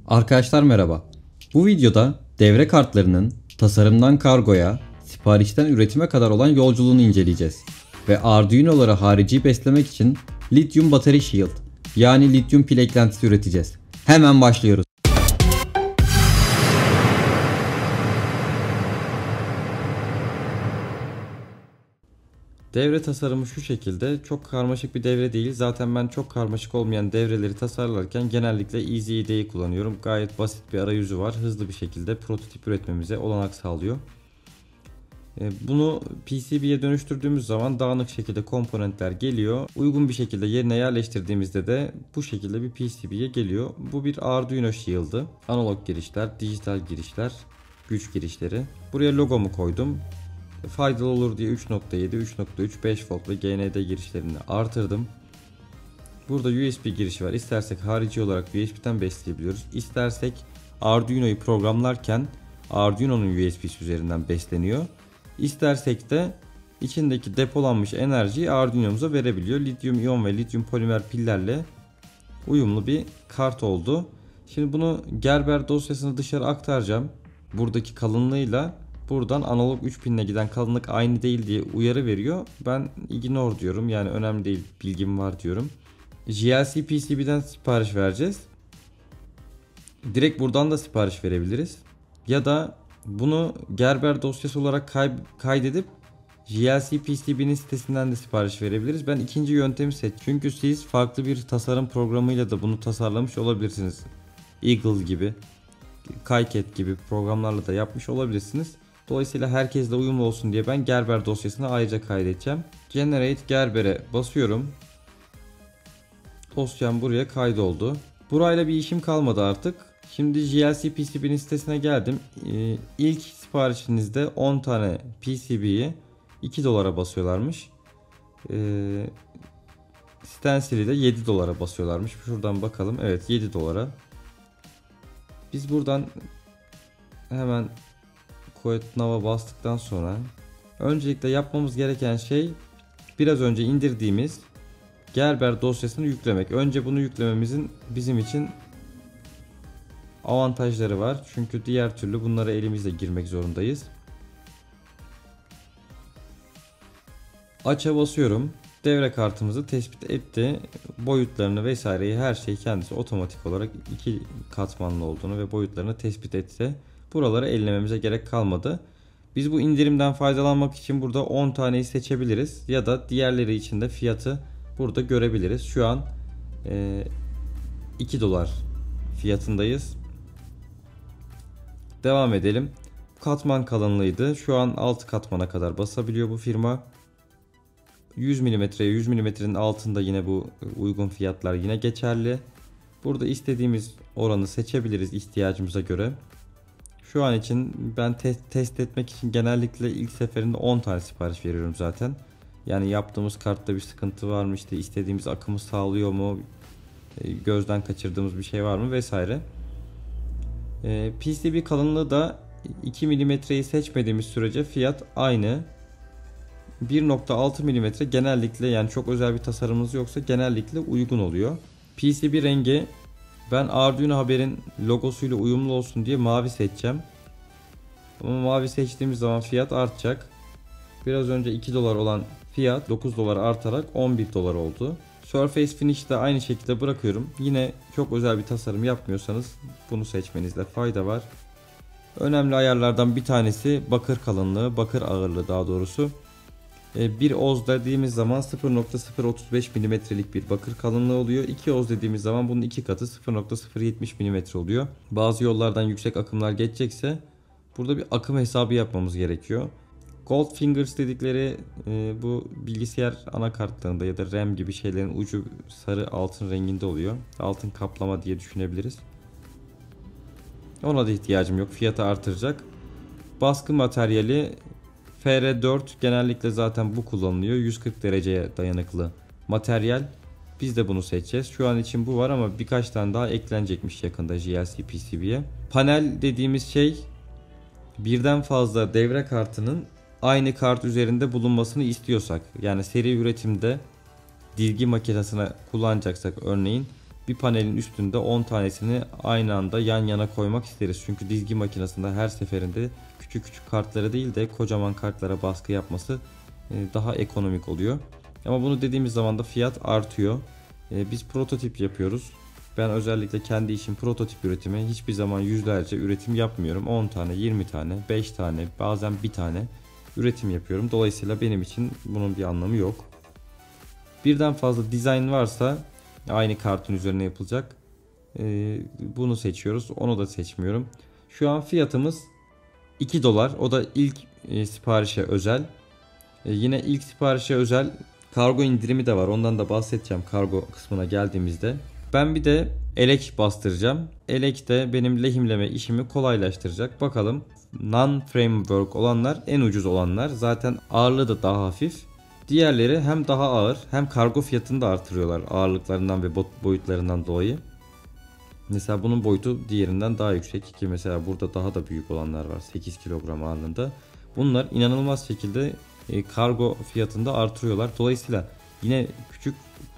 Arkadaşlar merhaba. Bu videoda devre kartlarının tasarımdan kargoya, siparişten üretime kadar olan yolculuğunu inceleyeceğiz. Ve Arduino'ları harici beslemek için Lithium Battery Shield yani lityum pil eklentisi üreteceğiz. Hemen başlıyoruz. Devre tasarımı şu şekilde, çok karmaşık bir devre değil. Zaten ben çok karmaşık olmayan devreleri tasarlarken genellikle EasyIDE'yi kullanıyorum. Gayet basit bir arayüzü var. Hızlı bir şekilde prototip üretmemize olanak sağlıyor. Bunu PCB'ye dönüştürdüğümüz zaman dağınık şekilde komponentler geliyor. Uygun bir şekilde yerine yerleştirdiğimizde de bu şekilde bir PCB'ye geliyor. Bu bir Arduino Shield'ı. Analog girişler, dijital girişler, güç girişleri. Buraya logomu koydum. Faydalı olur diye 3.7, 3.3, 5 volt ve GND girişlerini artırdım. Burada USB girişi var. İstersek harici olarak USB'den besleyebiliyoruz. İstersek Arduino'yu programlarken Arduino'nun USB'si üzerinden besleniyor. İstersek de içindeki depolanmış enerjiyi Arduino'muza verebiliyor. Lityum iyon ve lityum polimer pillerle uyumlu bir kart oldu. Şimdi bunu Gerber dosyasını dışarı aktaracağım. Buradaki kalınlığıyla buradan analog 3 pinine giden kalınlık aynı değil diye uyarı veriyor. Ben ignore diyorum, yani önemli değil, bilgim var diyorum. JLC PCB'den sipariş vereceğiz. Direkt buradan da sipariş verebiliriz. Ya da bunu Gerber dosyası olarak kaydedip JLC PCB'nin sitesinden de sipariş verebiliriz. Ben ikinci yöntemi seçtim. Çünkü siz farklı bir tasarım programıyla da bunu tasarlamış olabilirsiniz. Eagle gibi, KiCad gibi programlarla da yapmış olabilirsiniz. Dolayısıyla herkesle uyumlu olsun diye ben Gerber dosyasını ayrıca kaydedeceğim. Generate Gerber'e basıyorum. Dosyam buraya kaydoldu. Burayla bir işim kalmadı artık. Şimdi JLC PCB'nin sitesine geldim. İlk siparişinizde 10 tane PCB'yi $2 basıyorlarmış. Stencil'i de $7 basıyorlarmış. Şuradan bakalım. Evet, $7. Biz buradan hemen Quit Now'a bastıktan sonra öncelikle yapmamız gereken şey biraz önce indirdiğimiz Gerber dosyasını yüklemek. Önce bunu yüklememizin bizim için avantajları var. Çünkü diğer türlü bunlara elimizle girmek zorundayız. Aç'a basıyorum. Devre kartımızı tespit etti. Boyutlarını vesaireyi, her şeyi kendisi otomatik olarak 2 katmanlı olduğunu ve boyutlarını tespit etti. Buraları ellememize gerek kalmadı. Biz bu indirimden faydalanmak için burada 10 taneyi seçebiliriz. Ya da diğerleri için de fiyatı burada görebiliriz. Şu an $2 fiyatındayız. Devam edelim. Katman kalınlığıydı. Şu an 6 katmana kadar basabiliyor bu firma. 100 mm'ye 100 mm'nin altında yine bu uygun fiyatlar yine geçerli. Burada istediğimiz oranı seçebiliriz ihtiyacımıza göre. Şu an için ben test etmek için genellikle ilk seferinde 10 tane sipariş veriyorum zaten. Yani yaptığımız kartta bir sıkıntı var mı, işte istediğimiz akımı sağlıyor mu, gözden kaçırdığımız bir şey var mı vesaire. PCB kalınlığı da 2 mm'yi seçmediğimiz sürece fiyat aynı. 1.6 mm genellikle, yani çok özel bir tasarımınız yoksa genellikle uygun oluyor. PCB rengi ben Arduino Haber'in logosuyla uyumlu olsun diye mavi seçeceğim. Ama mavi seçtiğimiz zaman fiyat artacak. Biraz önce $2 olan fiyat $9 artarak $11 oldu. Surface Finish de aynı şekilde bırakıyorum. Yine çok özel bir tasarım yapmıyorsanız bunu seçmenizde fayda var. Önemli ayarlardan bir tanesi bakır kalınlığı, bakır ağırlığı daha doğrusu. Bir oz dediğimiz zaman 0.035 mm'lik bir bakır kalınlığı oluyor. 2 oz dediğimiz zaman bunun 2 katı 0.070 mm oluyor. Bazı yollardan yüksek akımlar geçecekse burada bir akım hesabı yapmamız gerekiyor. Goldfingers dedikleri bu bilgisayar anakartlarında ya da RAM gibi şeylerin ucu sarı altın renginde oluyor. Altın kaplama diye düşünebiliriz. Ona da ihtiyacım yok. Fiyatı artıracak. Baskı materyali FR4, genellikle zaten bu kullanılıyor. 140 dereceye dayanıklı materyal. Biz de bunu seçeceğiz. Şu an için bu var ama birkaç tane daha eklenecekmiş yakında JLC PCB'ye. Panel dediğimiz şey, birden fazla devre kartının aynı kart üzerinde bulunmasını istiyorsak, yani seri üretimde dizgi makinesine kullanacaksak örneğin bir panelin üstünde 10 tanesini aynı anda yan yana koymak isteriz. Çünkü dizgi makinesinde her seferinde küçük küçük kartlara değil de kocaman kartlara baskı yapması daha ekonomik oluyor. Ama bunu dediğimiz zaman da fiyat artıyor. Biz prototip yapıyoruz. Ben özellikle kendi işim prototip üretimi. Hiçbir zaman yüzlerce üretim yapmıyorum. 10 tane, 20 tane, 5 tane, bazen bir tane üretim yapıyorum. Dolayısıyla benim için bunun bir anlamı yok. Birden fazla dizayn varsa aynı kartın üzerine yapılacak. Bunu seçiyoruz. Onu da seçmiyorum. Şu an fiyatımız 2 dolar. O da ilk siparişe özel. Yine ilk siparişe özel kargo indirimi de var. Ondan da bahsedeceğim kargo kısmına geldiğimizde. Ben bir de elek bastıracağım. Elek de benim lehimleme işimi kolaylaştıracak. Bakalım, non-framework olanlar en ucuz olanlar. Zaten ağırlığı da daha hafif. Diğerleri hem daha ağır hem kargo fiyatını da artırıyorlar ağırlıklarından ve boyutlarından dolayı. Mesela bunun boyutu diğerinden daha yüksek ki mesela burada daha da büyük olanlar var 8 kilogram ağırlığında. Bunlar inanılmaz şekilde kargo fiyatını da artırıyorlar. Dolayısıyla yine küçük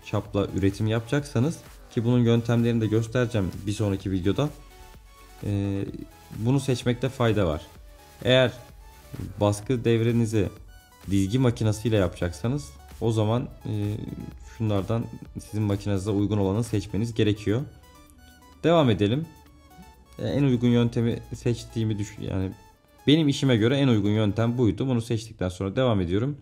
çapla üretim yapacaksanız, ki bunun yöntemlerini de göstereceğim bir sonraki videoda, bunu seçmekte fayda var. Eğer baskı devrenizi dizgi makinesiyle yapacaksanız o zaman şunlardan sizin makinenize uygun olanı seçmeniz gerekiyor. Devam edelim. En uygun yöntemi seçtiğimi düşün, yani benim işime göre en uygun yöntem buydu. Bunu seçtikten sonra devam ediyorum.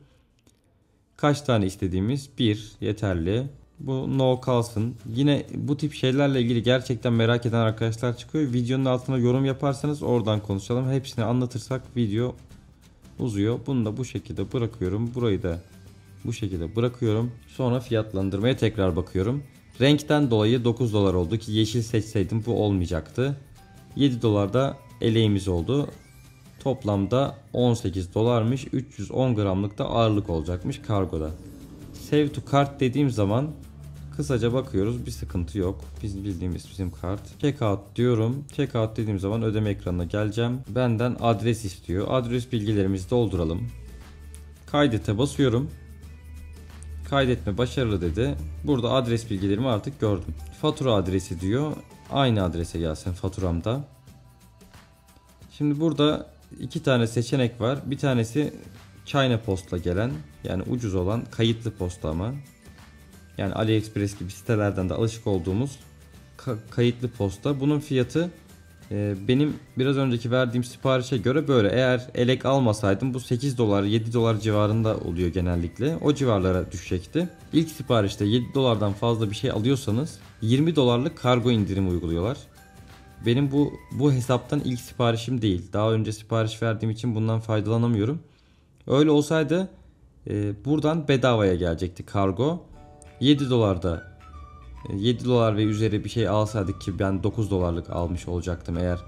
Kaç tane istediğimiz? 1 yeterli. Bu no kalsın. Yine bu tip şeylerle ilgili gerçekten merak eden arkadaşlar çıkıyor. Videonun altına yorum yaparsanız oradan konuşalım. Hepsini anlatırsak video uzuyor. Bunu da bu şekilde bırakıyorum. Burayı da bu şekilde bırakıyorum. Sonra fiyatlandırmaya tekrar bakıyorum. Renkten dolayı 9 dolar oldu ki yeşil seçseydim bu olmayacaktı. 7 dolar da eleğimiz oldu. Toplamda 18 dolarmış. 310 gramlık da ağırlık olacakmış kargoda. Save to cart dediğim zaman kısaca bakıyoruz, bir sıkıntı yok. Biz bildiğimiz bizim kart. Checkout diyorum. Checkout dediğim zaman ödeme ekranına geleceğim. Benden adres istiyor. Adres bilgilerimizi dolduralım. Kaydete basıyorum. Kaydetme başarılı dedi. Burada adres bilgilerimi artık gördüm. Fatura adresi diyor. Aynı adrese gelsin faturamda. Şimdi burada iki tane seçenek var. Bir tanesi China Post'la gelen, yani ucuz olan kayıtlı posta ama. Yani AliExpress gibi sitelerden de alışık olduğumuz kayıtlı posta. Bunun fiyatı benim biraz önceki verdiğim siparişe göre böyle. Eğer elek almasaydım bu 8 dolar 7 dolar civarında oluyor genellikle. O civarlara düşecekti. İlk siparişte 7 dolardan fazla bir şey alıyorsanız 20 dolarlık kargo indirimi uyguluyorlar. Benim bu hesaptan ilk siparişim değil. Daha önce sipariş verdiğim için bundan faydalanamıyorum. Öyle olsaydı buradan bedavaya gelecekti kargo. 7 dolarda 7 dolar ve üzeri bir şey alsaydık, ki ben 9 dolarlık almış olacaktım eğer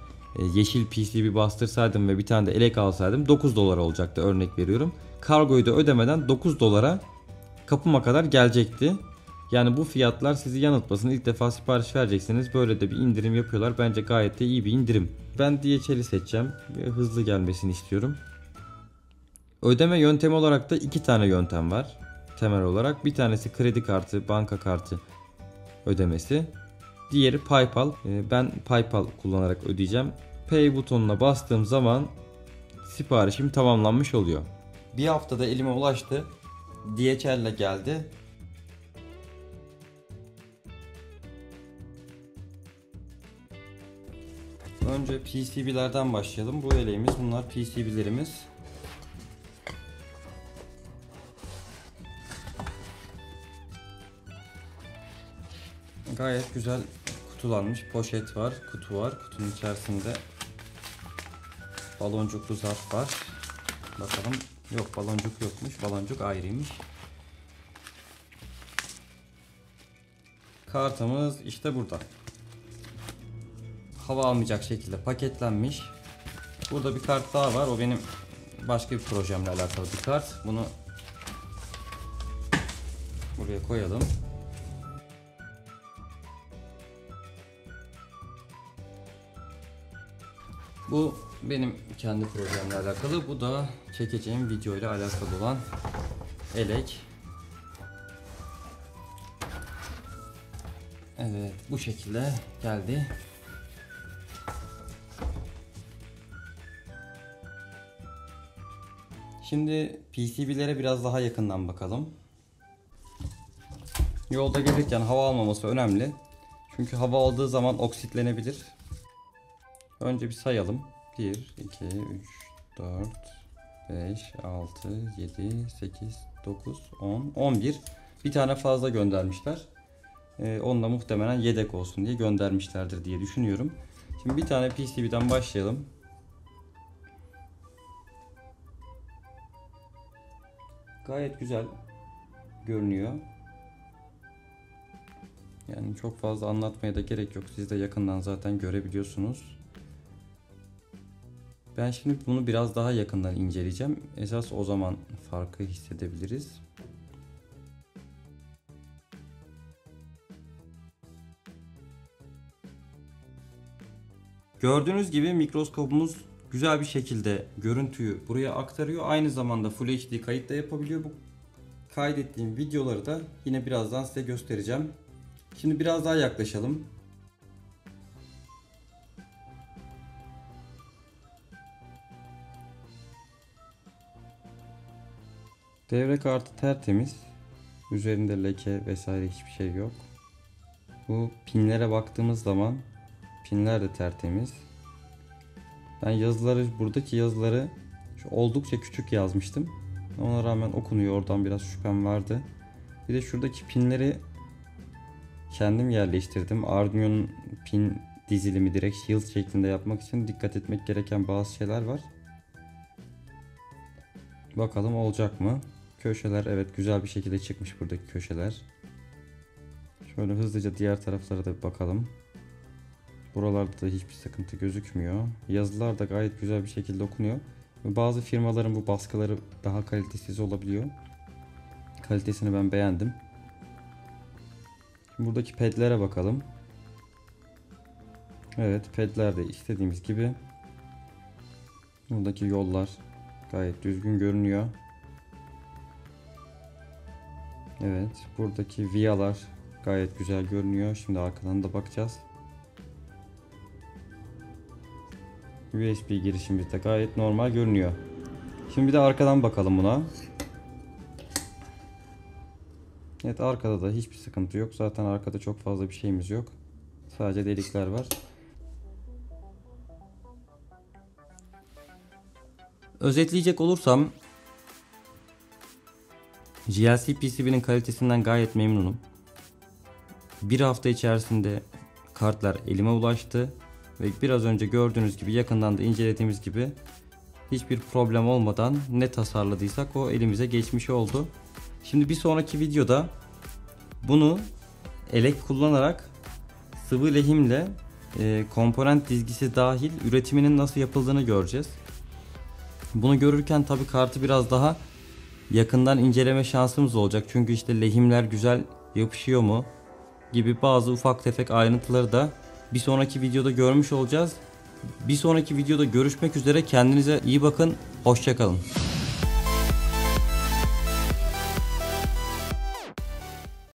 yeşil PCB bastırsaydım ve bir tane de elek alsaydım 9 dolar olacaktı, örnek veriyorum. Kargoyu da ödemeden 9 dolara kapıma kadar gelecekti. Yani bu fiyatlar sizi yanıltmasın. İlk defa sipariş vereceksiniz, böyle de bir indirim yapıyorlar. Bence gayet de iyi bir indirim. Ben DHL'i seçeceğim. Hızlı gelmesini istiyorum. Ödeme yöntemi olarak da iki tane yöntem var. Temel olarak bir tanesi kredi kartı, banka kartı ödemesi. Diğeri PayPal. Ben PayPal kullanarak ödeyeceğim. Pay butonuna bastığım zaman siparişim tamamlanmış oluyor. Bir haftada elime ulaştı. DHL ile geldi. Önce PCB'lerden başlayalım. Bu eleğimiz, bunlar PCB'lerimiz. Gayet güzel kutulanmış, poşet var, kutu var. Kutunun içerisinde baloncuklu zarf var. Bakalım, yok baloncuk yokmuş, baloncuk ayrıymış. Kartımız işte burada. Hava almayacak şekilde paketlenmiş. Burada bir kart daha var. O benim başka bir projemle alakalı bir kart. Bunu buraya koyalım. Bu benim kendi projemle alakalı. Bu da çekeceğim video ile alakalı olan elek. Evet, bu şekilde geldi. Şimdi PCB'lere biraz daha yakından bakalım. Yolda gelirken hava almaması önemli. Çünkü hava aldığı zaman oksitlenebilir. Önce bir sayalım. 1, 2, 3, 4, 5, 6, 7, 8, 9, 10, 11. Bir tane fazla göndermişler. Onu da muhtemelen yedek olsun diye göndermişlerdir diye düşünüyorum. Şimdi bir tane PCB'den başlayalım. Gayet güzel görünüyor. Yani çok fazla anlatmaya da gerek yok. Siz de yakından zaten görebiliyorsunuz. Ben şimdi bunu biraz daha yakından inceleyeceğim. Esas o zaman farkı hissedebiliriz. Gördüğünüz gibi mikroskopumuz güzel bir şekilde görüntüyü buraya aktarıyor. Aynı zamanda Full HD kayıt da yapabiliyor. Bu kaydettiğim videoları da yine birazdan size göstereceğim. Şimdi biraz daha yaklaşalım. Devre kartı tertemiz. Üzerinde leke vesaire hiçbir şey yok. Bu pinlere baktığımız zaman pinler de tertemiz. Ben buradaki yazıları oldukça küçük yazmıştım. Ona rağmen okunuyor. Oradan biraz şüphem vardı. Bir de şuradaki pinleri kendim yerleştirdim. Arduino'nun pin dizilimi direkt shield şeklinde yapmak için dikkat etmek gereken bazı şeyler var. Bakalım olacak mı? Köşeler evet güzel bir şekilde çıkmış buradaki köşeler. Şöyle hızlıca diğer taraflara da bir bakalım. Buralarda da hiçbir sıkıntı gözükmüyor. Yazılar da gayet güzel bir şekilde okunuyor. Bazı firmaların bu baskıları daha kalitesiz olabiliyor. Kalitesini ben beğendim. Şimdi buradaki pedlere bakalım. Evet, pedler de istediğimiz gibi. Buradaki yollar gayet düzgün görünüyor. Evet, buradaki viyalar gayet güzel görünüyor. Şimdi arkadan da bakacağız. USB girişimiz de gayet normal görünüyor. Şimdi bir de arkadan bakalım buna. Evet, arkada da hiçbir sıkıntı yok. Zaten arkada çok fazla bir şeyimiz yok. Sadece delikler var. Özetleyecek olursam GLC PCB'nin kalitesinden gayet memnunum. Bir hafta içerisinde kartlar elime ulaştı. Ve biraz önce gördüğünüz gibi yakından da incelediğimiz gibi hiçbir problem olmadan ne tasarladıysak o elimize geçmiş oldu. Şimdi bir sonraki videoda bunu elek kullanarak sıvı lehimle komponent dizgisi dahil üretiminin nasıl yapıldığını göreceğiz. Bunu görürken tabi kartı biraz daha yakından inceleme şansımız olacak. Çünkü işte lehimler güzel yapışıyor mu gibi bazı ufak tefek ayrıntıları da bir sonraki videoda görmüş olacağız. Bir sonraki videoda görüşmek üzere. Kendinize iyi bakın. Hoşça kalın.